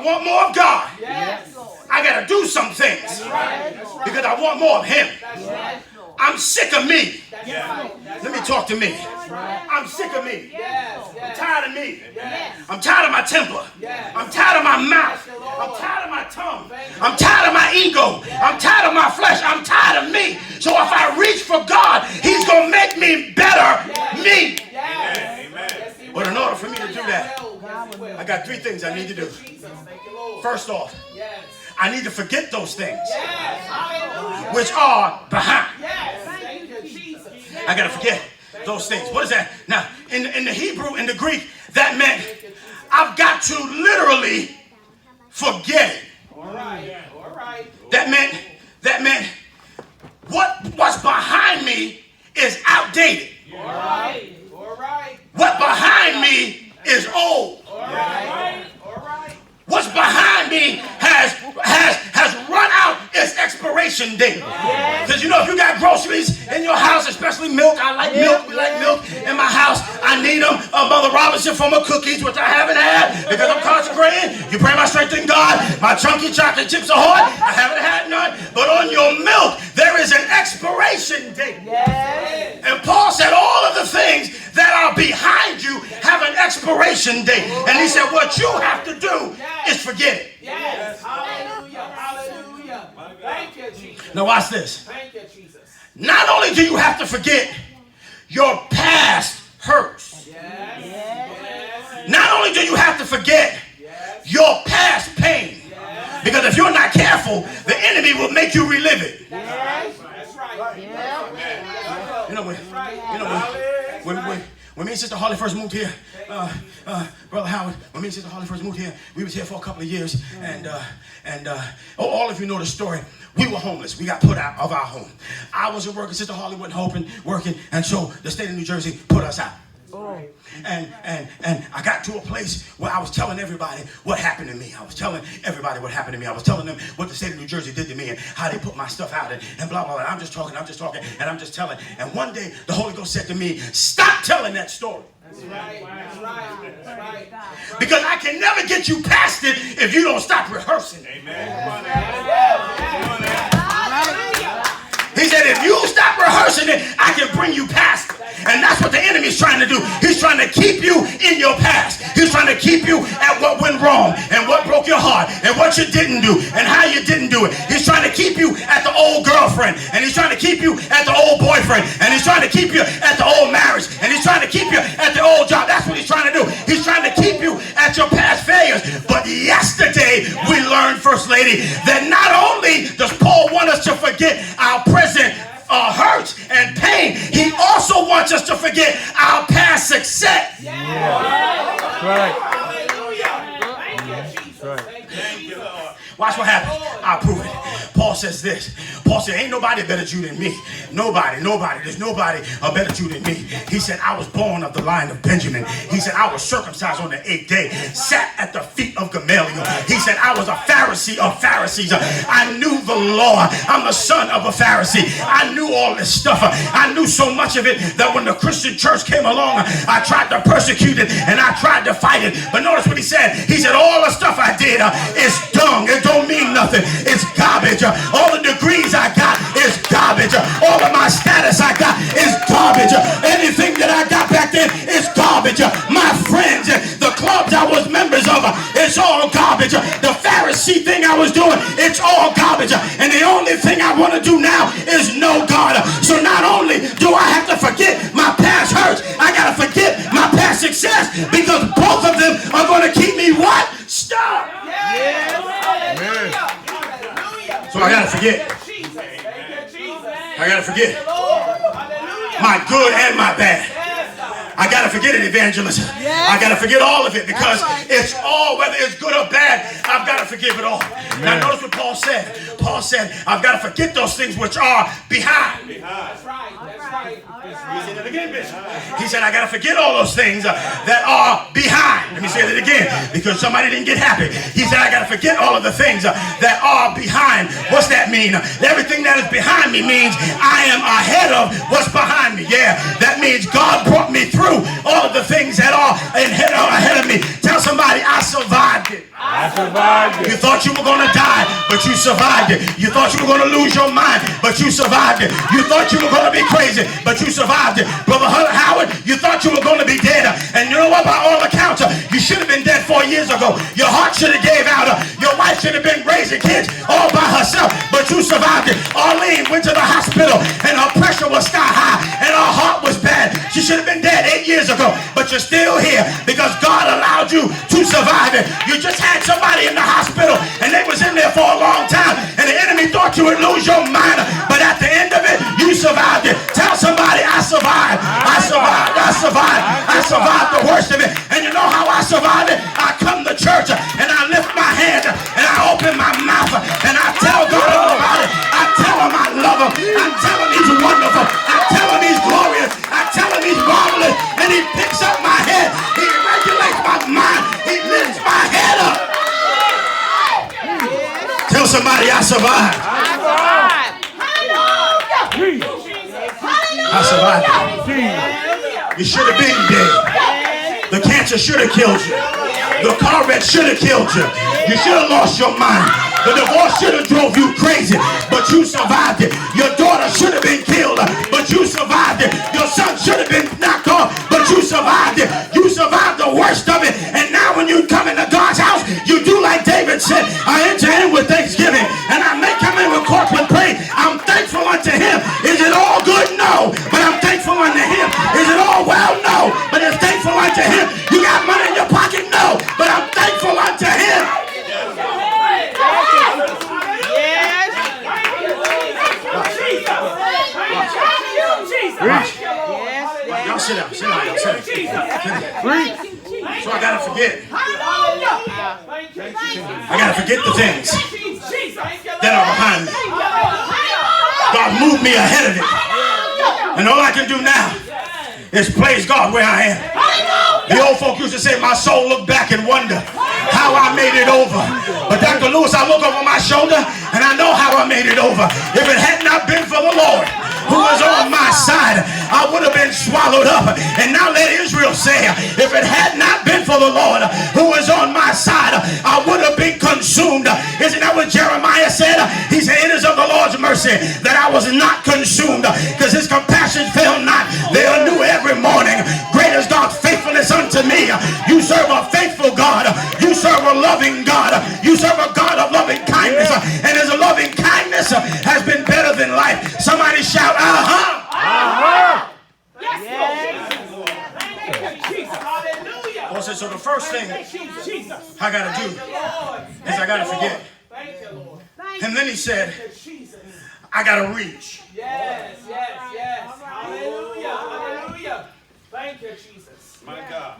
want more of God, Yes. I got to do some things because I want more of him. I'm sick of me. Let me talk to me. I'm sick of me. I'm tired of me. I'm tired of my temper. I'm tired of my mouth. I'm tired of my tongue. I'm tired of my ego. I'm tired of my flesh. I'm tired of me. So if I reach for God, he's going to make me better me. But in order for me to do that, I got 3 things I need to do. First off, I need to forget those things which are behind. I got to forget those things. What is that? Now, in the Hebrew, in the Greek, that meant I've got to literally forget it. That meant what's behind me is outdated. What behind me is old. What's behind me has run out its expiration date. Because you know, if you got groceries in your house, especially milk, I like milk, we like milk in my house. I need them. Mother Robinson for my cookies, which I haven't had because I'm consecrating. You pray my strength in God. My chunky chocolate chips ahoy, I haven't had none. But on your milk, there is an expiration date. And Paul said all of the things that are behind you have an expiration date. And he said what you have to do is forget it. Hallelujah. Thank you, Jesus. Now watch this. Thank you, Jesus. Not only do you have to forget your past hurts. Not only do you have to forget your past pain. Because if you're not careful, the enemy will make you relive it. That's right. You know when me and Sister Harley first moved here, Brother Howard, when me and Sister Harley first moved here, we was here for a couple of years, and all of you know the story. We were homeless. We got put out of our home. I wasn't working. Sister Harley wasn't working, and so the state of New Jersey put us out. And I got to a place where I was telling everybody what happened to me. I was telling everybody what happened to me. I was telling them what the state of New Jersey did to me and how they put my stuff out and blah, blah, blah. I'm just talking, and I'm just telling. And one day, the Holy Ghost said to me, stop telling that story. That's right. Because I can never get you past it if you don't stop rehearsing. Amen. He said, if you stop rehearsing it, I can bring you past it. And that's what the enemy is trying to do. He's trying to keep you in your past. He's trying to keep you at what went wrong and what broke your heart and what you didn't do and how you didn't do it. He's trying to keep you at the old girlfriend, and he's trying to keep you at the old boyfriend, and he's trying to keep you at the old marriage, and he's trying to keep you at the old job. That's what he's trying to do. He's trying to keep you at your past failures. But yesterday we learned, First Lady, that not only does Paul want us to forget our present hurts and pain, he also wants us to forget our past success. Right. Thank you, Lord. Watch what happens. I'll prove it. Paul says this. Paul said, ain't nobody a better Jew than me. Nobody. There's nobody a better Jew than me. He said, I was born of the line of Benjamin. He said, I was circumcised on the 8th day, sat at the feet of Gamaliel. He said, I was a Pharisee of Pharisees. I knew the law. I'm the son of a Pharisee. I knew all this stuff. I knew so much of it that when the Christian church came along, I tried to persecute it and I tried to fight it. But notice what he said. He said, all the stuff I did is dung. It don't mean nothing. It's garbage. All the degrees I got is garbage. All of my status I got is garbage. Anything that I got back then is garbage. My friends, the clubs I was members of, it's all garbage. The Pharisee thing I was doing, it's all garbage. And the only thing I want to do now is know God. So not only do I have to forget my past hurts, I got to forget my past success, because both of them are going to keep me what? Stuck. So I got to forget. I got to forget my good and my bad. I got to forget it, evangelist. I got to forget all of it, because it's all, whether it's good or bad, I've got to forgive it all. Now notice what Paul said. Paul said, I've got to forget those things which are behind. That's right. He said it again, Bishop. He said, I got to forget all those things that are behind. Let me say that again, because somebody didn't get happy. He said, I got to forget all of the things that are behind. What's that mean? Everything that is behind me means I am ahead of what's behind me. Yeah, that means God brought me through all of the things that are ahead of me. Tell somebody, I survived it. I survived You it. thought you were going to die, but you survived it. You thought you were going to lose your mind, but you survived it. You thought you were going to be crazy, but you survived it. Brother Howard, you thought you were going to be dead. And you know what? By all accounts, you should have been dead 4 years ago. Your heart should have gave out. Your wife should have been raising kids all by herself, but you survived it. Arlene went to the hospital, and her pressure was sky high, and her heart was bad. She should have been dead 8 years ago, but you're still here because God allowed you to survive it. You just had somebody in the hospital, and they was in there for a long time, and the enemy thought you would lose your mind, but at the end of it, you survived it. Tell somebody, I survived. I survived. I survived. I survived the worst of it. And you know how I survived it? I come to church, and I lift my hand, and I open my mouth, and I tell God all about it. I tell him I love him. I tell him he's wonderful. I tell him he's glorious. I tell him he's marvelous, and he picks up my head. He regulates my mind. He lifts my head up. Tell somebody I survived. I survived. You should have been dead. The cancer should have killed you. The car wreck should have killed you. You should have lost your mind. The divorce should have drove you crazy, but you survived it. Your daughter should have been killed, but you survived it. Your son should have been knocked off, but you survived it. You survived the worst of it. And now when you come into God's house, you do like David said, I enter in with thanksgiving, and I may come in with corporate praise. I'm thankful unto him. Is it all good? No. But I'm thankful unto him. Is it all well? No. But it's thankful unto him. You got money in your pocket? No. But I'm thankful unto him. Y'all sit down, sit down, y'all sit down. So I gotta forget. I gotta forget the things that are behind me. God moved me ahead of it. And all I can do now is praise God where I am. The old folk used to say, my soul looked back and wonder how I made it over. But Dr. Lewis, I look over my shoulder and I know how I made it over. If it had not been for the Lord who was on my side, I would have been swallowed up. And now let Israel say, if it had not been for the Lord who was on my side, I would have been consumed. Isn't that what Jeremiah said? He said, it is of the Lord's mercy that I was not consumed, because his compassions fail not. They are new every morning. Great is God's faithfulness unto me. You serve a faithful God. You serve a loving God. You serve a God of loving kindness. And his loving kindness has been better than life. Somebody shout, uh-huh. Uh-huh. Well, so the first thing I got to do is I got to forget. And then he said, I got to reach. Yes. Hallelujah. Hallelujah. Thank you, Jesus. My God.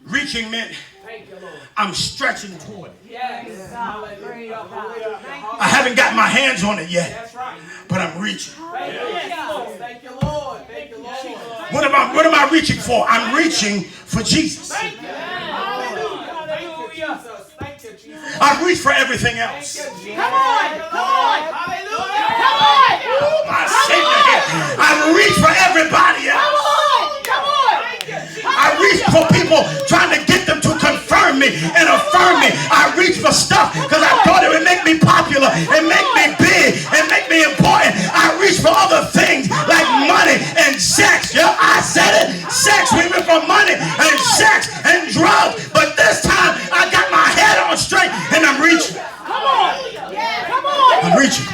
Reaching meant Thank you, Lord. I'm stretching toward it. Yes. Hallelujah. Hallelujah. I haven't got my hands on it yet, That's right. but I'm reaching. Thank you, Jesus. Thank you, Lord. Thank you, Lord. What am I reaching for? I'm reaching for Jesus. Thank you. Hallelujah. Thank you, Jesus. Thank you, Jesus. I reach for everything else. Come on. Hallelujah. Oh, my Savior here. I reach for everybody else. I reach for people trying to get them to confirm me and affirm me. I reach for stuff because I thought it would make me popular and make me big and make me important. I reach for other things like money and sex. Yeah, I said it. Sex. We went for money and sex and drugs. But this time I got my head on straight and I'm reaching. I'm reaching.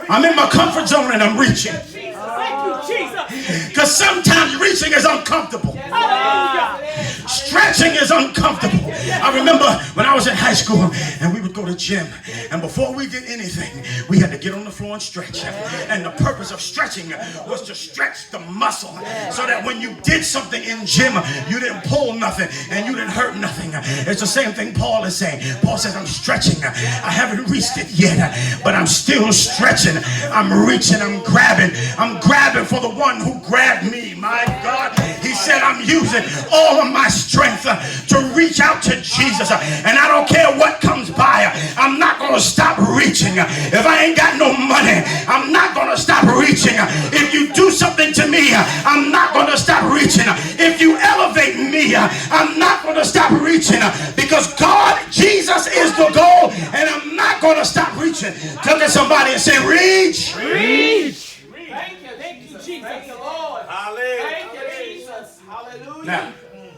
I'm in my comfort zone and I'm reaching. Because sometimes reaching is uncomfortable. Stretching is uncomfortable. I remember when I was in high school and we would go to gym, and before we did anything, we had to get on the floor and stretch. And the purpose of stretching was to stretch the muscle so that when you did something in gym, you didn't pull nothing and you didn't hurt nothing. It's the same thing Paul is saying. Paul says, I'm stretching. I haven't reached it yet, but I'm still stretching. I'm reaching. I'm grabbing. I'm grabbing for the one who grabbed me. My God, he said, I'm using all of my strength to reach out to Jesus. And I don't care what comes by. I'm not going to stop reaching. If I ain't got no money, I'm not going to stop reaching. If you do something to me, I'm not going to stop reaching. If you elevate me, me. I'm not going to stop reaching because God, Jesus is the goal, and I'm not going to stop reaching. Look at somebody and say, reach. Reach. Thank you, Jesus. Thank you, Lord. Thank you, Jesus. Hallelujah. Now,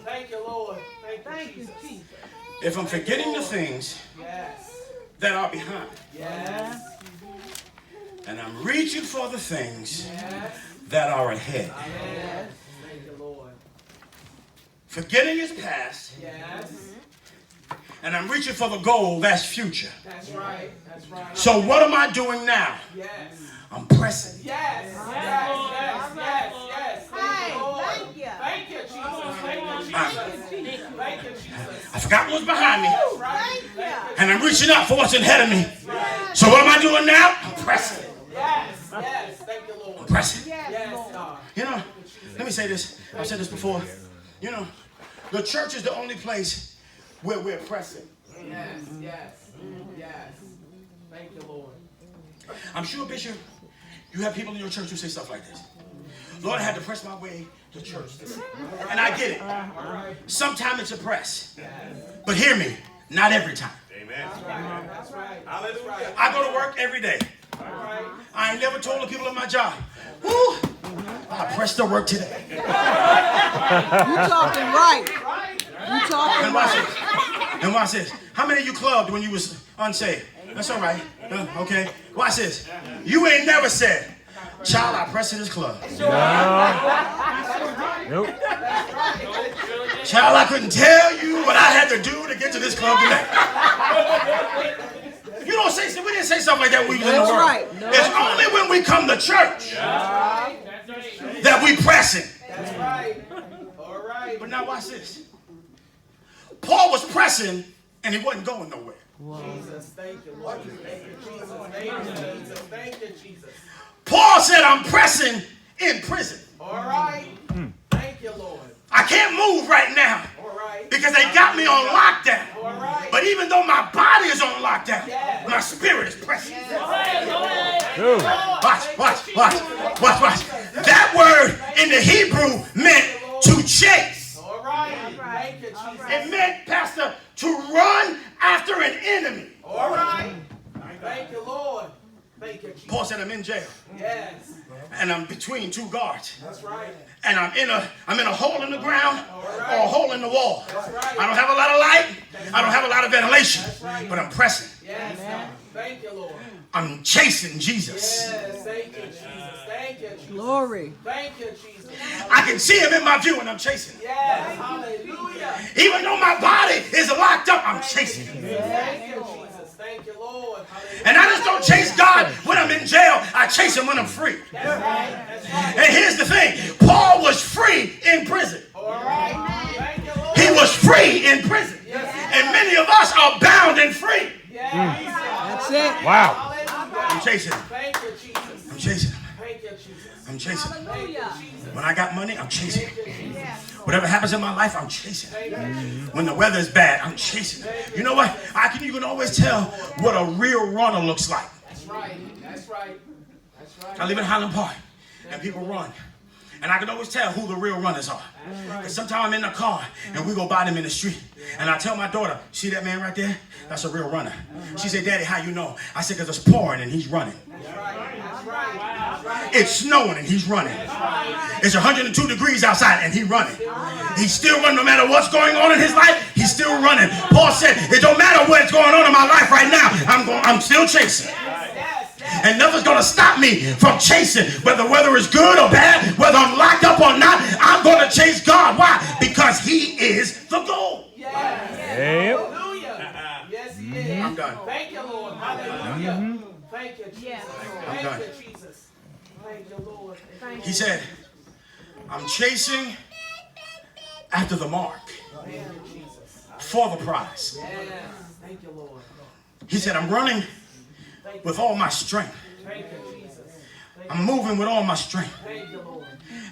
thank you, Lord. Thank you, Jesus. if I'm forgetting the things that are behind, and I'm reaching for the things that are ahead, Thank you, Lord. forgetting his past, and I'm reaching for the goal that's future. That's right. That's right. So what am I doing now? Yes. I'm pressing. Yes. Thank you, Lord. Thank you, Jesus. Thank you, Jesus. Thank you, Jesus. I forgot what was behind me, That's right. and I'm reaching out for what's ahead of me. So what am I doing now? I'm pressing. Yes. Thank you, Lord. I'm pressing. Yes, God. You know, let me say this. I've said this before. You know, the church is the only place where we're pressing. Yes. Thank you, Lord. I'm sure, Bishop, you have people in your church who say stuff like this. Lord, I had to press my way to church today. And I get it. Sometimes it's a press. But hear me, not every time. Amen. That's right. Hallelujah. I go to work every day. I ain't never told the people at my job, woo, I pressed to work today. You talking right. You talking And watch right. this. And watch this. How many of you clubbed when you was unsaved? That's all right. Okay. Watch this. You ain't never said, child, I pressed to this club. Nope. Child, I couldn't tell you what I had to do to get to this club today. You don't say, we didn't say stuff like that when we was in the That's world. right. No. It's only when we come to church that we pressing. That's right. All right. But now watch this. Paul was pressing and he wasn't going nowhere. Jesus, thank you, Lord. Thank you, Jesus. Thank you, Jesus. Thank you, Jesus. Paul said, I'm pressing in prison. All right. Thank you, Lord. I can't move right now All right. because they got me on lockdown. All right. But even though my body is on lockdown, Yes. my spirit is pressing. Two. Watch. That word in the Hebrew meant to chase. All right. Thank you, Jesus. It meant, Pastor, to run after an enemy. All right. Thank you, Lord. Thank you, Jesus. Paul said, I'm in jail Yes. and I'm between two guards. That's right. And I'm in a hole in the ground or a hole in the wall. That's right. I don't have a lot of light. I don't have a lot of ventilation. But I'm pressing. Yes. Thank you, Lord. I'm chasing Jesus. Yes. Thank you, Jesus. Thank you, Jesus. Glory. Thank you, Jesus. I can see him in my view and I'm chasing him. Yes. Hallelujah. Even though my body is locked up, I'm chasing him. Thank you, Jesus. Thank you, Lord. Hallelujah. And I just don't chase God when I'm in jail. I chase him when I'm free. That's right. That's right. And here's the thing. Paul was free in prison. All right. Thank you, Lord. He was free in prison. And many of us are bound and free. Yes. That's it. Wow. Hallelujah. I'm chasing him. Thank you, Jesus. I'm chasing him. Thank you, Jesus. I'm chasing him. Thank you, Jesus. When I got money, I'm chasing him. Thank you, Jesus. Whatever happens in my life, I'm chasing it. Thank you, Jesus. When the weather is bad, I'm chasing it. You know what? You can always tell what a real runner looks like. That's right. That's right. That's right. I live in Highland Park, and people run. And I can always tell who the real runners are. Because sometimes I'm in the car, and we go by them in the street. And I tell my daughter, see that man right there? That's a real runner. She said, Daddy, how you know? I said, because it's pouring, and he's running. That's right. That's right. That's right. It's snowing, and he's running. It's 102 degrees outside, and he's running. He's still running no matter what's going on in his life. He's still running. Paul said, it don't matter what's going on in my life right now. I'm still chasing. And nothing's going to stop me from chasing. Whether weather is good or bad, whether I'm locked up or not, I'm going to chase God. Why? Because he is the goal. Yes. Yep. Hallelujah. Yes, he is. I'm done. Thank you, Lord. Hallelujah. Thank you, Jesus. I'm Thank done. you, Jesus. Thank you, Lord. He said, I'm chasing after the mark Thank you, Jesus. for the prize. Yes. Thank you, Lord. He said, I'm running with all my strength. Thank you, Jesus. I'm moving with all my strength. Thank you, Lord.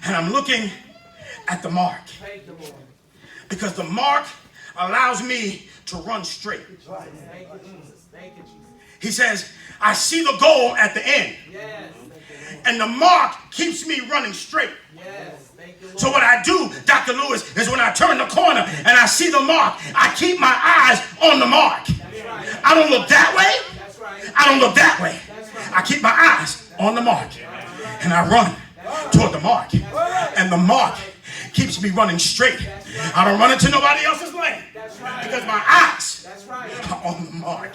And I'm looking at the mark. Thank you, Lord. Because the mark allows me to run straight. He says, I see the goal at the end. And the mark keeps me running straight. So what I do, Dr. Lewis, is when I turn the corner and I see the mark, I keep my eyes on the mark. I don't look that way. I don't look that way. I keep my eyes on the mark. And I run toward the mark. And the mark keeps me running straight. I don't run into nobody else's lane. Because my eyes are on the mark.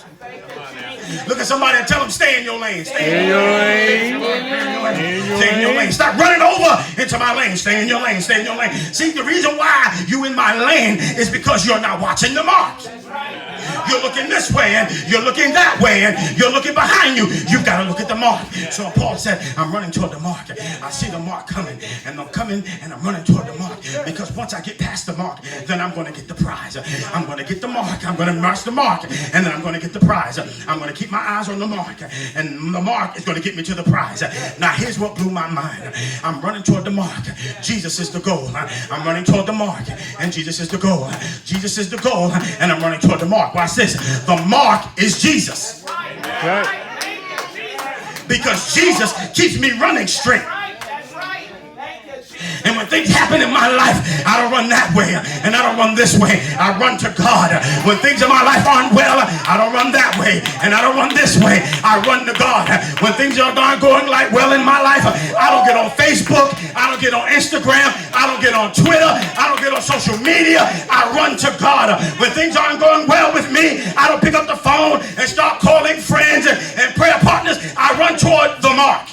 Look at somebody and tell them, stay in your lane. Stay in your lane. Stay in your lane. Stop running over into my lane. Stay in your lane. Stay in your lane. See, the reason why you in my lane is because you're not watching the mark. You're looking this way and you're looking that way and you're looking behind you. You've got to look at the mark. So Paul said, I'm running toward the mark. I see the mark coming and I'm coming and I'm running toward the mark, because once I get past the mark, then I'm going to get the prize. I'm going to get the mark. I'm going to march the mark and then I'm going to get the prize. I'm going to keep my eyes on the mark and the mark is going to get me to the prize. Now here's what blew my mind. I'm running toward the mark. Jesus is the goal. I'm running toward the mark and Jesus is the goal. Jesus is the goal and I'm running toward the mark. Watch this. The mark is Jesus. Right. Because Jesus keeps me running straight. And when things happen in my life, I don't run that way and I don't run this way. I run to God. When things in my life aren't well, I don't run that way and I don't run this way. I run to God. When things are not going like well in my life, I don't get on Facebook. I don't get on Instagram. I don't get on Twitter. I don't get on social media. I run to God. When things aren't going well with me, I don't pick up the phone and start calling friends and prayer partners. I run toward the mark.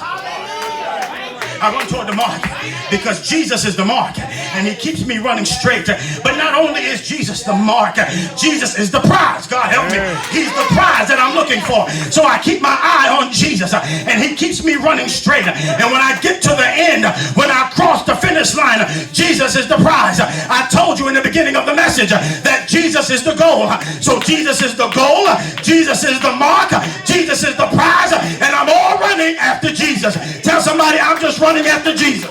I run toward the mark because Jesus is the mark and he keeps me running straight. But not only is Jesus the mark, Jesus is the prize. God help me. He's the prize that I'm looking for. So I keep my eye on Jesus and he keeps me running straight. And when I get to the end, when I cross the finish line, Jesus is the prize. I told you in the beginning of the message that Jesus is the goal. So Jesus is the goal, Jesus is the mark, Jesus is the prize, and I'm all running after Jesus. Tell somebody, I'm just running after Jesus.